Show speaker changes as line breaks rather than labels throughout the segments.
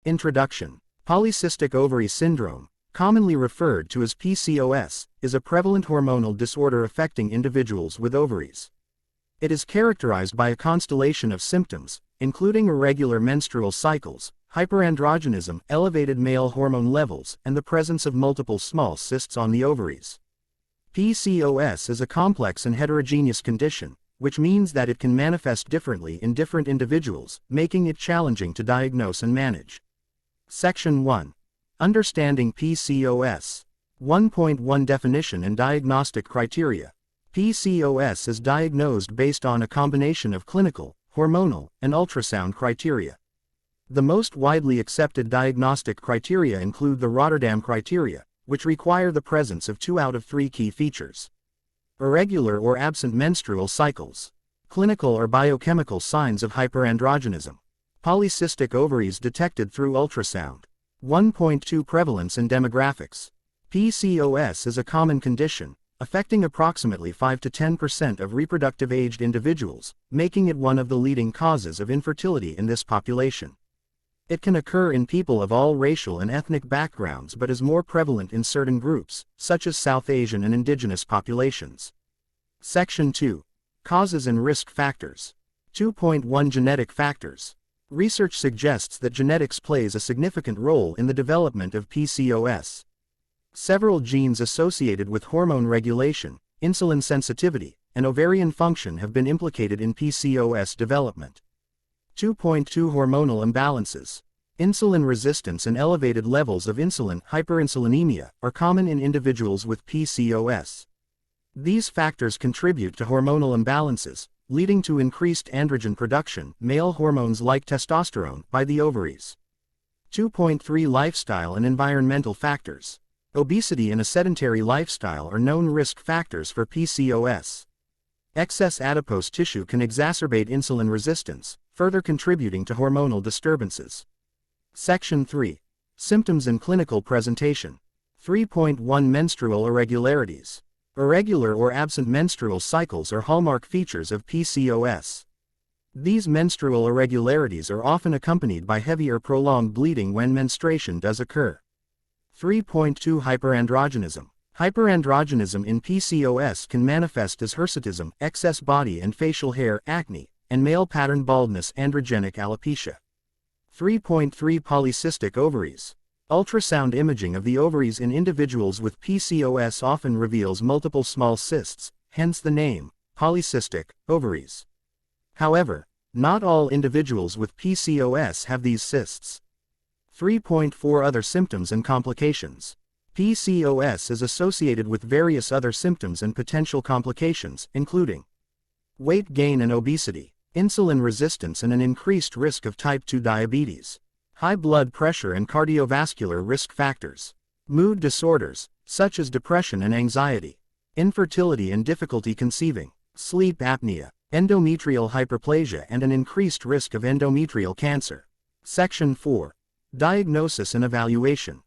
Introduction. Polycystic Ovary Syndrome, commonly referred to as PCOS, is a prevalent hormonal disorder affecting individuals with ovaries. It is characterized by a constellation of symptoms, including irregular menstrual cycles, hyperandrogenism, elevated male hormone levels, and the presence of multiple small cysts on the ovaries. PCOS is a complex and heterogeneous condition, which means that it can manifest differently in different individuals, making it challenging to diagnose and manage. Section 1. Understanding PCOS. 1.1 Definition and diagnostic criteria. PCOS is diagnosed based on a combination of clinical, hormonal, and ultrasound criteria. The most widely accepted diagnostic criteria include the Rotterdam criteria, which require the presence of 2 out of 3 key features. Irregular or absent menstrual cycles. Clinical or biochemical signs of hyperandrogenism. Polycystic ovaries detected through ultrasound. 1.2 Prevalence and demographics. PCOS is a common condition, affecting approximately 5 to 10% of reproductive aged individuals, making it one of the leading causes of infertility in this population. It can occur in people of all racial and ethnic backgrounds but is more prevalent in certain groups, such as South Asian and indigenous populations. Section 2. Causes and risk factors. 2.1 Genetic factors. Research suggests that genetics plays a significant role in the development of PCOS. Several genes associated with hormone regulation, insulin sensitivity, and ovarian function have been implicated in PCOS development. 2.2 Hormonal imbalances. Insulin resistance and elevated levels of insulin, hyperinsulinemia, are common in individuals with PCOS. These factors contribute to hormonal imbalances, leading to increased androgen production, male hormones like testosterone, by the ovaries. 2.3 Lifestyle and environmental factors. Obesity and a sedentary lifestyle are known risk factors for PCOS. Excess adipose tissue can exacerbate insulin resistance, further contributing to hormonal disturbances. Section 3. Symptoms and clinical presentation. 3.1 Menstrual irregularities. Irregular or absent menstrual cycles are hallmark features of PCOS. These menstrual irregularities are often accompanied by heavy or prolonged bleeding when menstruation does occur. 3.2 Hyperandrogenism. Hyperandrogenism in PCOS can manifest as hirsutism, excess body and facial hair, acne, and male pattern baldness, androgenic alopecia. 3.3 Polycystic ovaries. Ultrasound imaging of the ovaries in individuals with PCOS often reveals multiple small cysts, hence the name, polycystic ovaries. However, not all individuals with PCOS have these cysts. 3.4 Other symptoms and complications. PCOS is associated with various other symptoms and potential complications, including weight gain and obesity, insulin resistance and an increased risk of type 2 diabetes, high blood pressure and cardiovascular risk factors, mood disorders, such as depression and anxiety, infertility and difficulty conceiving, sleep apnea, endometrial hyperplasia and an increased risk of endometrial cancer. Section 4. Diagnosis and evaluation.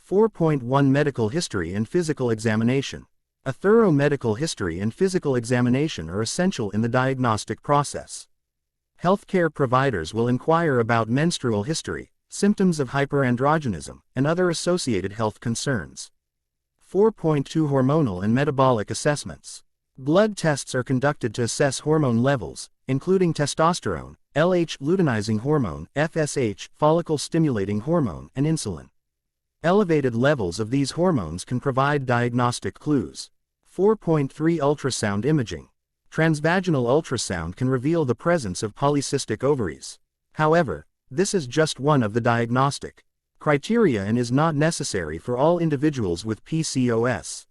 4.1 Medical history and physical examination. A thorough medical history and physical examination are essential in the diagnostic process. Healthcare providers will inquire about menstrual history, symptoms of hyperandrogenism, and other associated health concerns. 4.2 Hormonal and metabolic assessments. Blood tests are conducted to assess hormone levels, including testosterone, LH, luteinizing hormone, FSH, follicle-stimulating hormone, and insulin. Elevated levels of these hormones can provide diagnostic clues. 4.3 Ultrasound imaging. Transvaginal ultrasound can reveal the presence of polycystic ovaries. However, this is just one of the diagnostic criteria and is not necessary for all individuals with PCOS.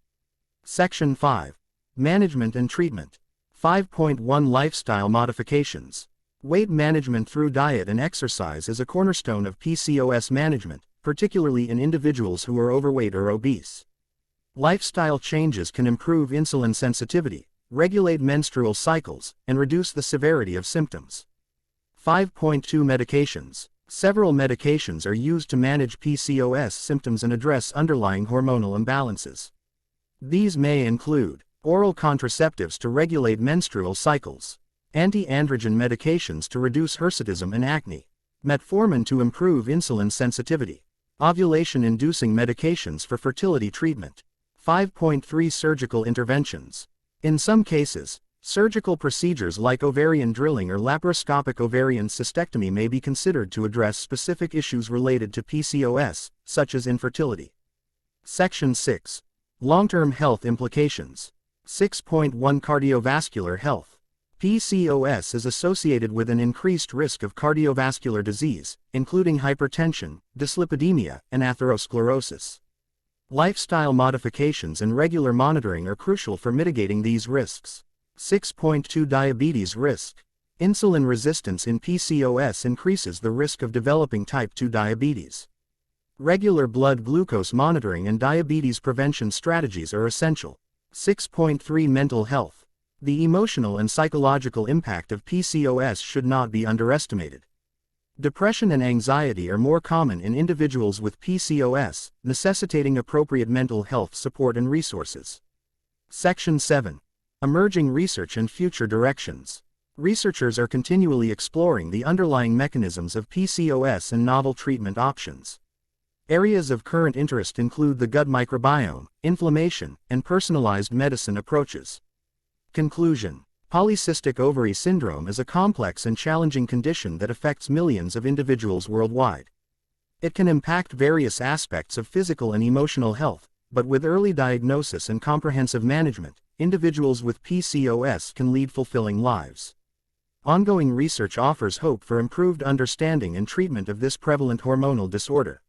Section 5. Management and treatment. 5.1 Lifestyle modifications. Weight management through diet and exercise is a cornerstone of PCOS management, particularly in individuals who are overweight or obese. Lifestyle changes can improve insulin sensitivity, regulate menstrual cycles, and reduce the severity of symptoms. 5.2 Medications. Several medications are used to manage PCOS symptoms and address underlying hormonal imbalances. These may include oral contraceptives to regulate menstrual cycles, anti-androgen medications to reduce hirsutism and acne, Metformin to improve insulin sensitivity. Ovulation-inducing medications for fertility treatment. 5.3 Surgical interventions. In some cases, surgical procedures like ovarian drilling or laparoscopic ovarian cystectomy may be considered to address specific issues related to PCOS, such as infertility. Section 6. Long-term health implications. 6.1 Cardiovascular health. PCOS is associated with an increased risk of cardiovascular disease, including hypertension, dyslipidemia, and atherosclerosis. Lifestyle modifications and regular monitoring are crucial for mitigating these risks. 6.2 Diabetes risk. Insulin resistance in PCOS increases the risk of developing type 2 diabetes. Regular blood glucose monitoring and diabetes prevention strategies are essential. 6.3 Mental health. The emotional and psychological impact of PCOS should not be underestimated. Depression and anxiety are more common in individuals with PCOS, necessitating appropriate mental health support and resources. Section 7. Emerging research and future directions. Researchers are continually exploring the underlying mechanisms of PCOS and novel treatment options. Areas of current interest include the gut microbiome, inflammation, and personalized medicine approaches. Conclusion. Polycystic ovary syndrome is a complex and challenging condition that affects millions of individuals worldwide. It can impact various aspects of physical and emotional health, but with early diagnosis and comprehensive management, individuals with PCOS can lead fulfilling lives. Ongoing research offers hope for improved understanding and treatment of this prevalent hormonal disorder.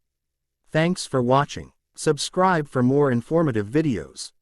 Thanks for watching. Subscribe for more informative videos.